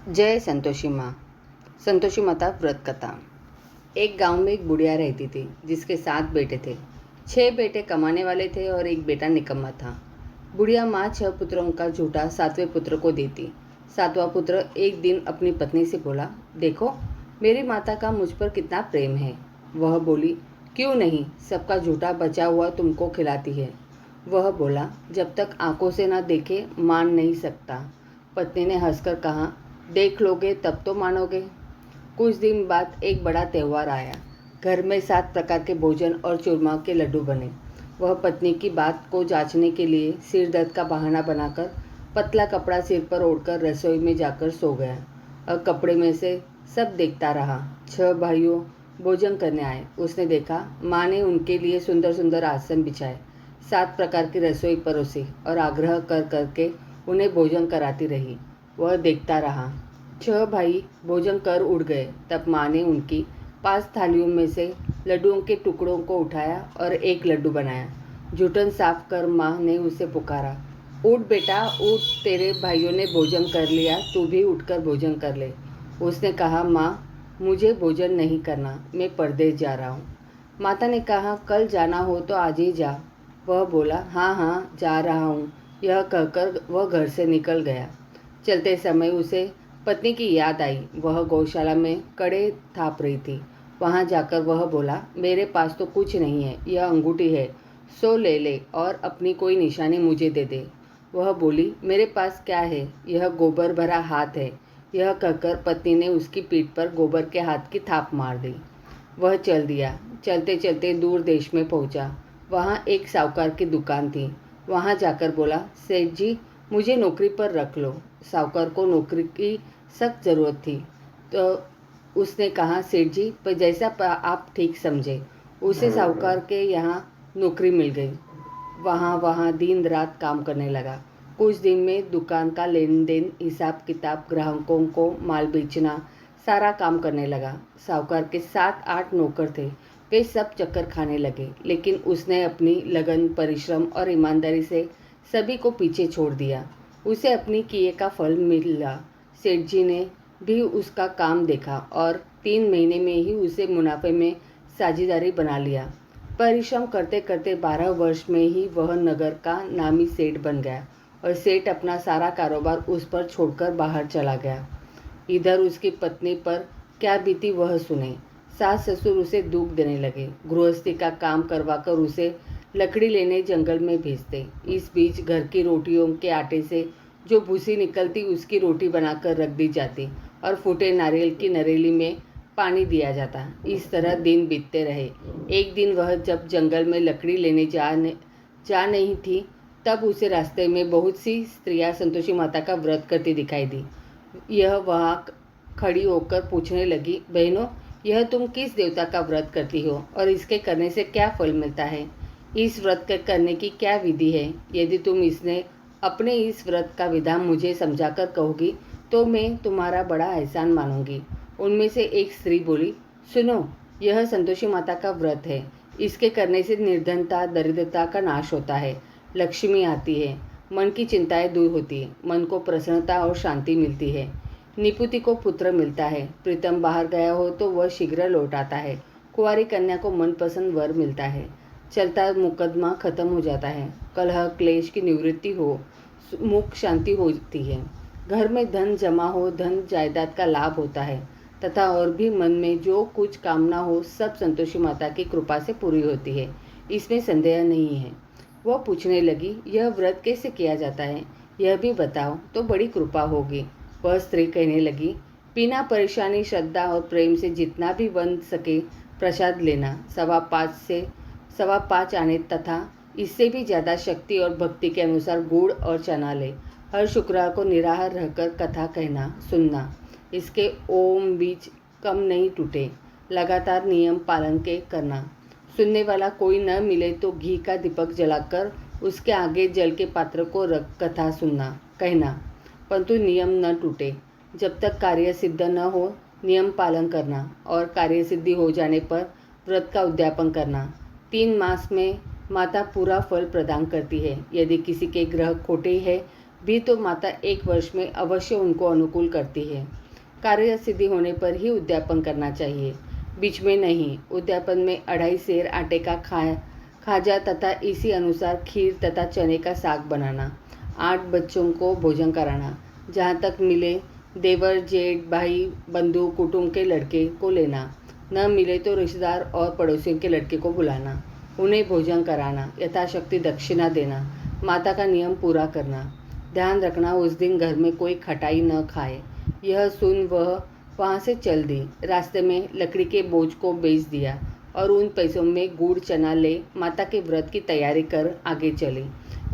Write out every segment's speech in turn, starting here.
जय संतोषी माँ। संतोषी माता व्रत कथा। एक गांव में एक बुढ़िया रहती थी जिसके 7 बेटे थे। 6 बेटे कमाने वाले थे और एक बेटा निकम्मा था। बुढ़िया माँ 6 पुत्रों का झूठा 7वें पुत्र को देती। 7वां पुत्र एक दिन अपनी पत्नी से बोला, देखो मेरी माता का मुझ पर कितना प्रेम है। वह बोली, क्यों नहीं, सबका झूठा बचा हुआ तुमको खिलाती है। वह बोला, जब तक आंखों से ना देखे मान नहीं सकता। पत्नी ने हंसकर कहा, देख लोगे तब तो मानोगे। कुछ दिन बाद एक बड़ा त्यौहार आया। घर में 7 प्रकार के भोजन और चूरमा के लड्डू बने। वह पत्नी की बात को जांचने के लिए सिर दर्द का बहाना बनाकर पतला कपड़ा सिर पर ओढ़कर रसोई में जाकर सो गया और कपड़े में से सब देखता रहा। 6 भाइयों भोजन करने आए। उसने देखा माँ ने उनके लिए सुंदर सुंदर आसन बिछाए, 7 प्रकार की रसोई परोसी और आग्रह कर करके उन्हें भोजन कराती रही। वह देखता रहा। 6 भाई भोजन कर उड़ गए। तब माँ ने उनकी 5 थालियों में से लड्डुओं के टुकड़ों को उठाया और एक लड्डू बनाया। जूठन साफ कर माँ ने उसे पुकारा, उठ बेटा उठ, तेरे भाइयों ने भोजन कर लिया, तू भी उठकर भोजन कर ले। उसने कहा, माँ मुझे भोजन नहीं करना, मैं परदेश जा रहा हूँ। माता ने कहा, कल जाना हो तो आज ही जा। वह बोला, हाँ हाँ जा रहा हूँ। यह कहकर वह घर से निकल गया। चलते समय उसे पत्नी की याद आई। वह गौशाला में कड़े थाप रही थी। वहां जाकर वह बोला, मेरे पास तो कुछ नहीं है, यह अंगूठी है, सो ले ले और अपनी कोई निशानी मुझे दे दे। वह बोली, मेरे पास क्या है, यह गोबर भरा हाथ है। यह कहकर पत्नी ने उसकी पीठ पर गोबर के हाथ की थाप मार दी। वह चल दिया। चलते चलते दूर देश में पहुंचा। वहां एक साहूकार की दुकान थी। वहां जाकर बोला, सेठ जी मुझे नौकरी पर रख लो। साहूकार को नौकरी की सख्त ज़रूरत थी, तो उसने कहा, सेठ जी पर जैसा आप ठीक समझे। उसे साहूकार के यहाँ नौकरी मिल गई। वहाँ दिन रात काम करने लगा। कुछ दिन में दुकान का लेन देन, हिसाब किताब, ग्राहकों को माल बेचना, सारा काम करने लगा। साहूकार के 7-8 नौकर थे। वे सब चक्कर खाने लगे, लेकिन उसने अपनी लगन, परिश्रम और ईमानदारी से सभी को पीछे छोड़ दिया। उसे अपनी किए का फल मिला। सेठ जी ने भी उसका काम देखा और 3 महीने में ही उसे मुनाफे में साझेदारी बना लिया। परिश्रम करते करते 12 वर्ष में ही वह नगर का नामी सेठ बन गया और सेठ अपना सारा कारोबार उस पर छोड़कर बाहर चला गया। इधर उसकी पत्नी पर क्या बीती वह सुने। सास ससुर उसे दुख देने लगे। गृहस्थी का काम करवाकर उसे लकड़ी लेने जंगल में भेजते। इस बीच घर की रोटियों के आटे से जो भूसी निकलती उसकी रोटी बनाकर रख दी जाती और फूटे नारियल की नरेली में पानी दिया जाता। इस तरह दिन बीतते रहे। एक दिन वह जब जंगल में लकड़ी लेने जा नहीं थी, तब उसे रास्ते में बहुत सी स्त्रियां संतोषी माता का व्रत करती दिखाई दी। यह वहाँ खड़ी होकर पूछने लगी, बहनों यह तुम किस देवता का व्रत करती हो और इसके करने से क्या फल मिलता है? इस व्रत के करने की क्या विधि है? यदि तुम अपने इस व्रत का विधान मुझे समझाकर कहोगी तो मैं तुम्हारा बड़ा एहसान मानूंगी। उनमें से एक स्त्री बोली, सुनो, यह संतोषी माता का व्रत है। इसके करने से निर्धनता, दरिद्रता का नाश होता है, लक्ष्मी आती है, मन की चिंताएं दूर होती है, मन को प्रसन्नता और शांति मिलती है, निपुति को पुत्र मिलता है, प्रीतम बाहर गया हो तो वह शीघ्र लौट आता है, कुंवारी कन्या को मनपसंद वर मिलता है, चलता मुकदमा खत्म हो जाता है, कलह क्लेश की निवृत्ति हो, मुख शांति होती है, घर में धन जमा हो, धन जायदाद का लाभ होता है तथा और भी मन में जो कुछ कामना हो सब संतोषी माता की कृपा से पूरी होती है, इसमें संदेह नहीं है। वह पूछने लगी, यह व्रत कैसे किया जाता है, यह भी बताओ तो बड़ी कृपा होगी। वह स्त्री कहने लगी, बिना परेशानी, श्रद्धा और प्रेम से जितना भी बन सके प्रसाद लेना, 5.25 आने तथा इससे भी ज़्यादा शक्ति और भक्ति के अनुसार गुड़ और चना ले। हर शुक्रवार को निराहार रहकर कथा कहना सुनना। इसके ओम बीज कम नहीं टूटे। लगातार नियम पालन के करना। सुनने वाला कोई न मिले तो घी का दीपक जलाकर उसके आगे जल के पात्र को रख कथा सुनना कहना, परंतु नियम न टूटे। जब तक कार्य सिद्ध न हो नियम पालन करना और कार्य सिद्धि हो जाने पर व्रत का उद्यापन करना। 3 मास में माता पूरा फल प्रदान करती है। यदि किसी के ग्रह खोटे हैं, भी तो माता 1 वर्ष में अवश्य उनको अनुकूल करती है। कार्य सिद्धि होने पर ही उद्यापन करना चाहिए, बीच में नहीं। उद्यापन में 2.5 सेर आटे का खाजा तथा इसी अनुसार खीर तथा चने का साग बनाना, 8 बच्चों को भोजन कराना, जहाँ तक मिले देवर जेठ भाई बंधु कुटुंब के लड़के को लेना, न मिले तो रिश्तेदार और पड़ोसियों के लड़के को बुलाना, उन्हें भोजन कराना, यथाशक्ति दक्षिणा देना, माता का नियम पूरा करना। ध्यान रखना उस दिन घर में कोई खटाई न खाए। यह सुन वह वहाँ से चल दी। रास्ते में लकड़ी के बोझ को बेच दिया और उन पैसों में गुड़ चना ले माता के व्रत की तैयारी कर आगे चली।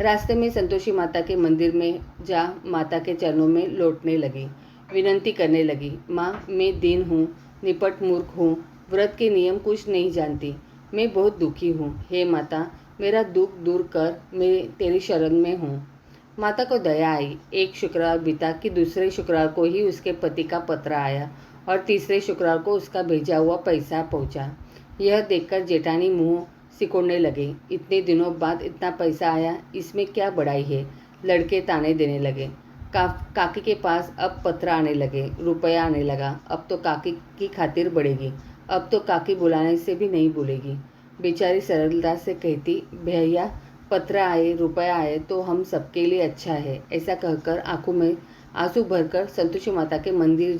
रास्ते में संतोषी माता के मंदिर में जा माता के चरणों में लौटने लगी। विनती करने लगी, माँ मैं दीन हूँ, निपट मूर्ख हूँ, व्रत के नियम कुछ नहीं जानती, मैं बहुत दुखी हूँ। हे माता मेरा दुख दूर कर, मैं तेरी शरण में हूँ। माता को दया आई। एक शुक्रवार बीता कि दूसरे शुक्रवार को ही उसके पति का पत्र आया और तीसरे शुक्रवार को उसका भेजा हुआ पैसा पहुंचा। यह देखकर जेठानी मुंह सिकोड़ने लगे। इतने दिनों बाद इतना पैसा आया, इसमें क्या बड़ाई है। लड़के ताने देने लगे। काकी के पास अब पत्र आने लगे, रुपया आने लगा। अब तो काकी की खातिर बढ़ेगी, अब तो काकी बुलाने से भी नहीं भूलेगी। बेचारी सरलता से कहती, भैया पत्र आए रुपया आए तो हम सबके लिए अच्छा है। ऐसा कहकर आंखों में आंसू भरकर संतोषी माता के मंदिर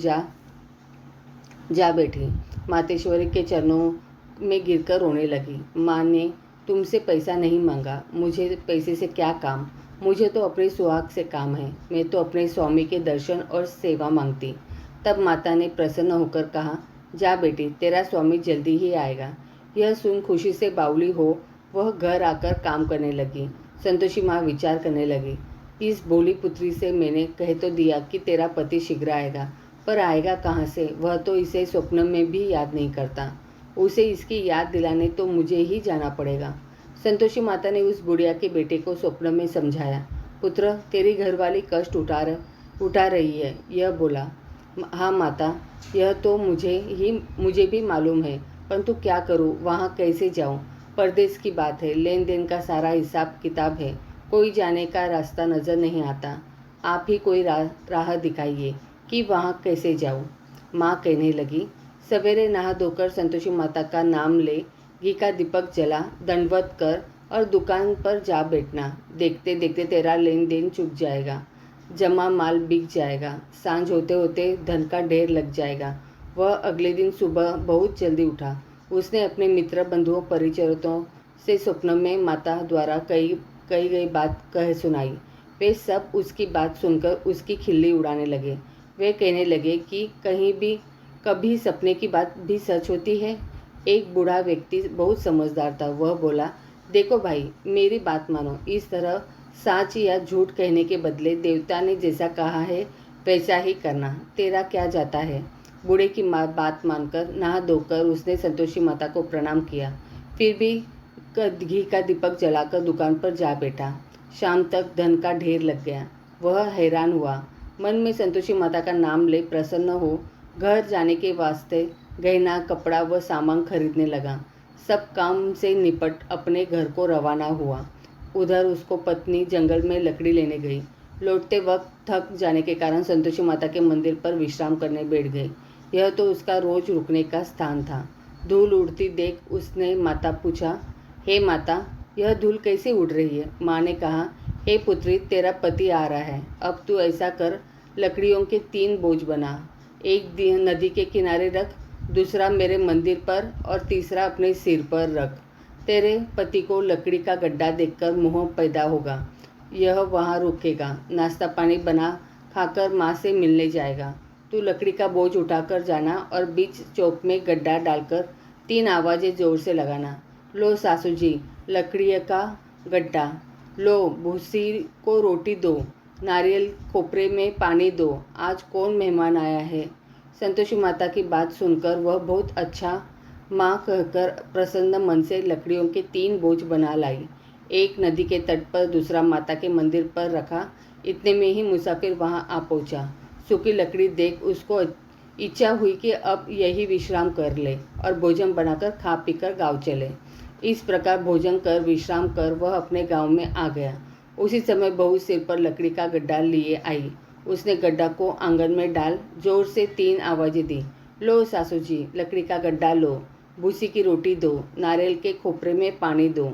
जा बैठी। मातेश्वरी के चरणों में गिरकर रोने लगी। माँ ने तुमसे पैसा नहीं मांगा, मुझे पैसे से क्या काम, मुझे तो अपने सुहाग से काम है, मैं तो अपने स्वामी के दर्शन और सेवा मांगती। तब माता ने प्रसन्न होकर कहा, जा बेटी तेरा स्वामी जल्दी ही आएगा। यह सुन खुशी से बावली हो वह घर आकर काम करने लगी। संतोषी माँ विचार करने लगी, इस भोली पुत्री से मैंने कह तो दिया कि तेरा पति शीघ्र आएगा, पर आएगा कहाँ से, वह तो इसे स्वप्न में भी याद नहीं करता। उसे इसकी याद दिलाने तो मुझे ही जाना पड़ेगा। संतोषी माता ने उस बुढ़िया के बेटे को स्वप्न में समझाया, पुत्र तेरी घरवाली कष्ट उठा रही है। यह बोला, हाँ माता यह तो मुझे भी मालूम है, परंतु क्या करूँ, वहाँ कैसे जाऊँ। परदेश की बात है, लेन देन का सारा हिसाब किताब है, कोई जाने का रास्ता नज़र नहीं आता। आप ही कोई राह दिखाइए कि वहाँ कैसे जाऊँ। माँ कहने लगी, सवेरे नहा धोकर संतोषी माता का नाम ले, घी का दीपक जला, दंडवत कर और दुकान पर जा बैठना। देखते देखते तेरा लेन देन चुक जाएगा, जमा माल बिक जाएगा, सांझ होते होते धन का ढेर लग जाएगा। वह अगले दिन सुबह बहुत जल्दी उठा। उसने अपने मित्र बंधुओं परिचितों से स्वप्न में माता द्वारा कही गई बात कह सुनाई। वे सब उसकी बात सुनकर उसकी खिल्ली उड़ाने लगे। वे कहने लगे कि कभी सपने की बात भी सच होती है। एक बूढ़ा व्यक्ति बहुत समझदार था। वह बोला, देखो भाई मेरी बात मानो, इस तरह सच या झूठ कहने के बदले देवता ने जैसा कहा है वैसा ही करना, तेरा क्या जाता है। बूढ़े की बात मानकर नहा धोकर उसने संतोषी माता को प्रणाम किया। फिर भी घी का दीपक जलाकर दुकान पर जा बैठा। शाम तक धन का ढेर लग गया। वह हैरान हुआ। मन में संतोषी माता का नाम ले प्रसन्न हो घर जाने के वास्ते गहना कपड़ा व सामान खरीदने लगा। सब काम से निपट अपने घर को रवाना हुआ। उधर उसको पत्नी जंगल में लकड़ी लेने गई। लौटते वक्त थक जाने के कारण संतोषी माता के मंदिर पर विश्राम करने बैठ गई। यह तो उसका रोज रुकने का स्थान था। धूल उड़ती देख उसने माता पूछा, हे माता यह धूल कैसे उड़ रही है। माँ ने कहा, हे पुत्री तेरा पति आ रहा है, अब तू ऐसा कर, लकड़ियों के 3 बोझ बना, एक नदी के किनारे रख, दूसरा मेरे मंदिर पर और तीसरा अपने सिर पर रख। तेरे पति को लकड़ी का गड्ढा देखकर मोह पैदा होगा, यह वहाँ रुकेगा, नाश्ता पानी बना खाकर माँ से मिलने जाएगा। तू लकड़ी का बोझ उठाकर जाना और बीच चौक में गड्ढा डालकर 3 आवाज़ें जोर से लगाना, लो सासू जी लकड़ी का गड्ढा, लो भूसी को रोटी दो, नारियल खोपरे में पानी दो, आज कौन मेहमान आया है। संतोषी माता की बात सुनकर वह बहुत अच्छा माँ कहकर प्रसन्न मन से लकड़ियों के 3 बोझ बना लाई। एक नदी के तट पर, दूसरा माता के मंदिर पर रखा। इतने में ही मुसाफिर वहां आ पहुंचा। सूखी लकड़ी देख उसको इच्छा हुई कि अब यही विश्राम कर ले और भोजन बनाकर खा पीकर गाँव चले। इस प्रकार भोजन कर विश्राम कर वह अपने गांव में आ गया। उसी समय बहू सिर पर लकड़ी का गड्ढा लिए आई। उसने गड्ढा को आंगन में डाल जोर से 3 आवाज़ें दी। लो सासू जी, लकड़ी का गड्ढा लो, भूसी की रोटी दो, नारियल के खोपरे में पानी दो।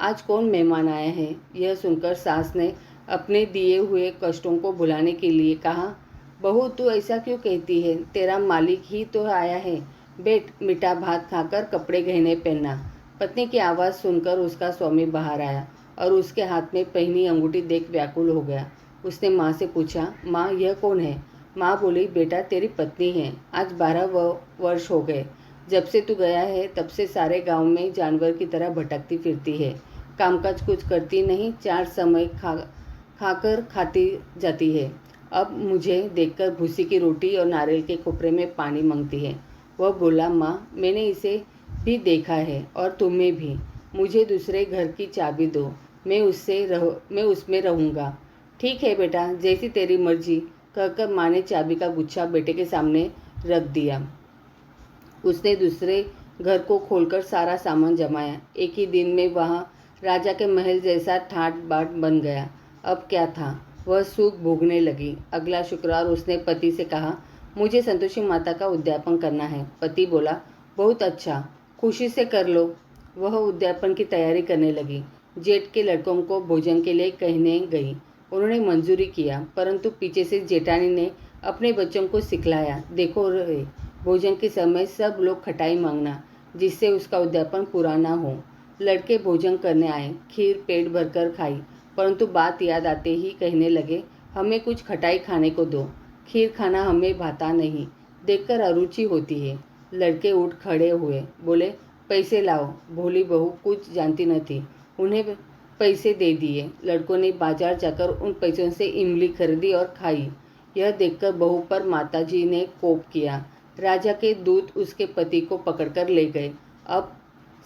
आज कौन मेहमान आया है? यह सुनकर सास ने अपने दिए हुए कष्टों को भुलाने के लिए कहा, बहू तू ऐसा क्यों कहती है? तेरा मालिक ही तो आया है। बैठ, मीठा भात खाकर कपड़े गहने पहनना। पत्नी की आवाज़ सुनकर उसका स्वामी बाहर आया और उसके हाथ में पहनी अंगूठी देख व्याकुल हो गया। उसने माँ से पूछा, माँ यह कौन है? माँ बोली, बेटा तेरी पत्नी है। आज 12 वर्ष हो गए। जब से तू गया है तब से सारे गांव में जानवर की तरह भटकती फिरती है। कामकाज कुछ करती नहीं, 4 समय खाकर खाती जाती है। अब मुझे देखकर भूसी की रोटी और नारियल के खोपरे में पानी मांगती है। वह बोला, माँ मैंने इसे भी देखा है और तुम्हें भी। मुझे दूसरे घर की चाबी दो, मैं उसमें रहूँगा। ठीक है बेटा, जैसी तेरी मर्जी, कहकर माँ ने चाबी का गुच्छा बेटे के सामने रख दिया। उसने दूसरे घर को खोलकर सारा सामान जमाया। एक ही दिन में वहाँ राजा के महल जैसा ठाट बाट बन गया। अब क्या था, वह सुख भोगने लगी। अगला शुक्रवार उसने पति से कहा, मुझे संतोषी माता का उद्यापन करना है। पति बोला, बहुत अच्छा, खुशी से कर लो। वह उद्यापन की तैयारी करने लगी। जेठ के लड़कों को भोजन के लिए कहने गई। उन्होंने मंजूरी किया, परंतु पीछे से जेठानी ने अपने बच्चों को सिखलाया, देखो रे, भोजन के समय सब लोग खटाई मांगना, जिससे उसका उद्यापन पूरा ना हो। लड़के भोजन करने आए, खीर पेट भरकर खाई, परंतु बात याद आते ही कहने लगे, हमें कुछ खटाई खाने को दो, खीर खाना हमें भाता नहीं, देखकर अरुचि होती है। लड़के उठ खड़े हुए, बोले, पैसे लाओ। भोली बहू कुछ जानती न थी, उन्हें पैसे दे दिए। लड़कों ने बाजार जाकर उन पैसों से इमली खरीदी और खाई। यह देखकर बहू पर माताजी ने कोप किया। राजा के दूत उसके पति को पकड़कर ले गए। अब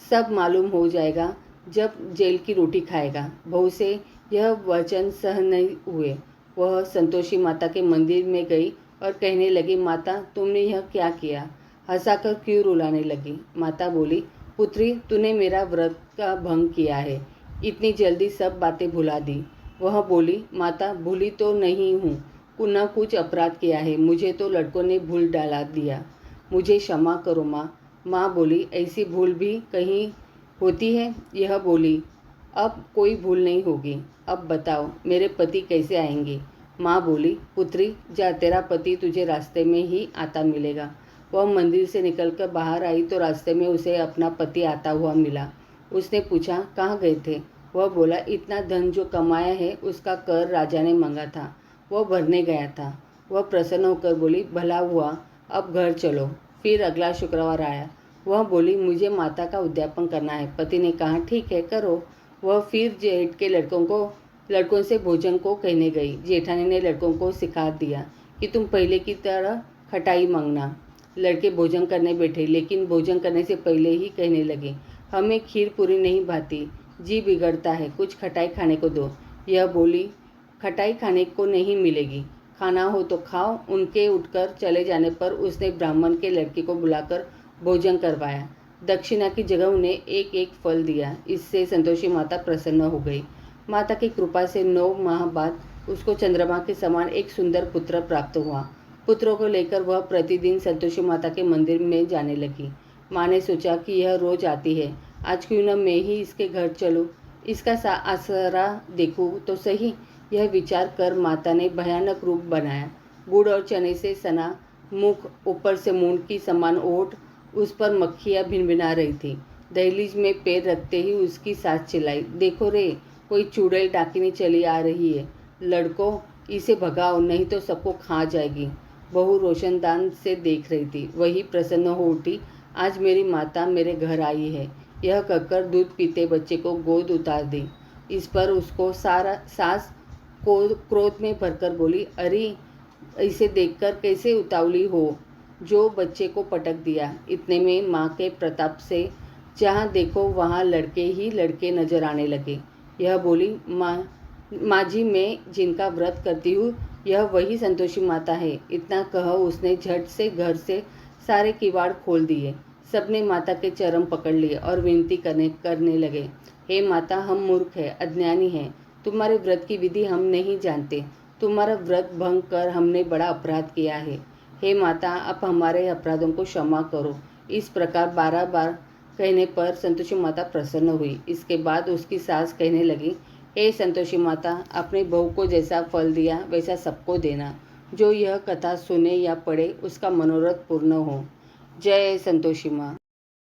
सब मालूम हो जाएगा जब जेल की रोटी खाएगा। बहू से यह वचन सहन नहीं हुए। वह संतोषी माता के मंदिर में गई और कहने लगी, माता तुमने यह क्या किया? हंसाकर क्यों रुलाने लगी? माता बोली, पुत्री तूने मेरा व्रत का भंग किया है, इतनी जल्दी सब बातें भुला दी। वह बोली, माता भूली तो नहीं हूँ, न कुछ अपराध किया है, मुझे तो लड़कों ने भूल डाला दिया, मुझे क्षमा करो माँ। माँ बोली, ऐसी भूल भी कहीं होती है? यह बोली, अब कोई भूल नहीं होगी। अब बताओ मेरे पति कैसे आएंगे? माँ बोली, पुत्री जा, तेरा पति तुझे रास्ते में ही आता मिलेगा। वह मंदिर से निकलकर बाहर आई तो रास्ते में उसे अपना पति आता हुआ मिला। उसने पूछा, कहाँ गए थे? वह बोला, इतना धन जो कमाया है उसका कर राजा ने मांगा था, वह भरने गया था। वह प्रसन्न होकर बोली, भला हुआ, अब घर चलो। फिर अगला शुक्रवार आया। वह बोली, मुझे माता का उद्यापन करना है। पति ने कहा, ठीक है करो। वह फिर जेठ के लड़कों से भोजन को कहने गई। जेठानी ने लड़कों को सिखा दिया कि तुम पहले की तरह खटाई मांगना। लड़के भोजन करने बैठे, लेकिन भोजन करने से पहले ही कहने लगे, हमें खीर पूरी नहीं भाती, जी बिगड़ता है, कुछ खटाई खाने को दो। यह बोली, खटाई खाने को नहीं मिलेगी, खाना हो तो खाओ। उनके उठकर चले जाने पर उसने ब्राह्मण के लड़के को बुलाकर भोजन करवाया। दक्षिणा की जगह उन्हें एक एक फल दिया। इससे संतोषी माता प्रसन्न हो गई। माता की कृपा से 9 माह बाद उसको चंद्रमा के समान एक सुंदर पुत्र प्राप्त हुआ। पुत्रों को लेकर वह प्रतिदिन संतोषी माता के मंदिर में जाने लगी। माँ ने सोचा कि यह रोज आती है, आज क्यों न मैं ही इसके घर चलूँ, इसका आसरा देखूँ तो सही। यह विचार कर माता ने भयानक रूप बनाया। गुड़ और चने से सना मुख, ऊपर से मूंड की समान ओठ, उस पर मक्खियाँ भिनभिना रही थी। दहलीज में पैर रखते ही उसकी सास चिल्लाई, देखो रे, कोई चुड़ैल डाकिनी चली आ रही है, लड़कों इसे भगाओ नहीं तो सबको खा जाएगी। बहू रोशनदान से देख रही थी, वही प्रसन्न हो उठी, आज मेरी माता मेरे घर आई है। यह कहकर दूध पीते बच्चे को गोद उतार दी। इस पर उसको सास को क्रोध में भरकर बोली, अरे इसे देखकर कैसे उतावली हो, जो बच्चे को पटक दिया। इतने में माँ के प्रताप से जहाँ देखो वहाँ लड़के ही लड़के नजर आने लगे। यह बोली, माँ जी मैं जिनका व्रत करती हूँ यह वही संतोषी माता है। इतना कह उसने झट से घर से सारे किवाड़ खोल दिए। सबने माता के चरण पकड़ लिए और विनती करने लगे, हे माता हम मूर्ख हैं, अज्ञानी हैं, तुम्हारे व्रत की विधि हम नहीं जानते। तुम्हारा व्रत भंग कर हमने बड़ा अपराध किया है। हे माता, आप हमारे अपराधों को क्षमा करो। इस प्रकार 12 बार कहने पर संतोषी माता प्रसन्न हुई। इसके बाद उसकी सास कहने लगी, हे संतोषी माता, अपनी बहू को जैसा फल दिया वैसा सबको देना। जो यह कथा सुने या पढ़े उसका मनोरथ पूर्ण हो। जय संतोषी माँ।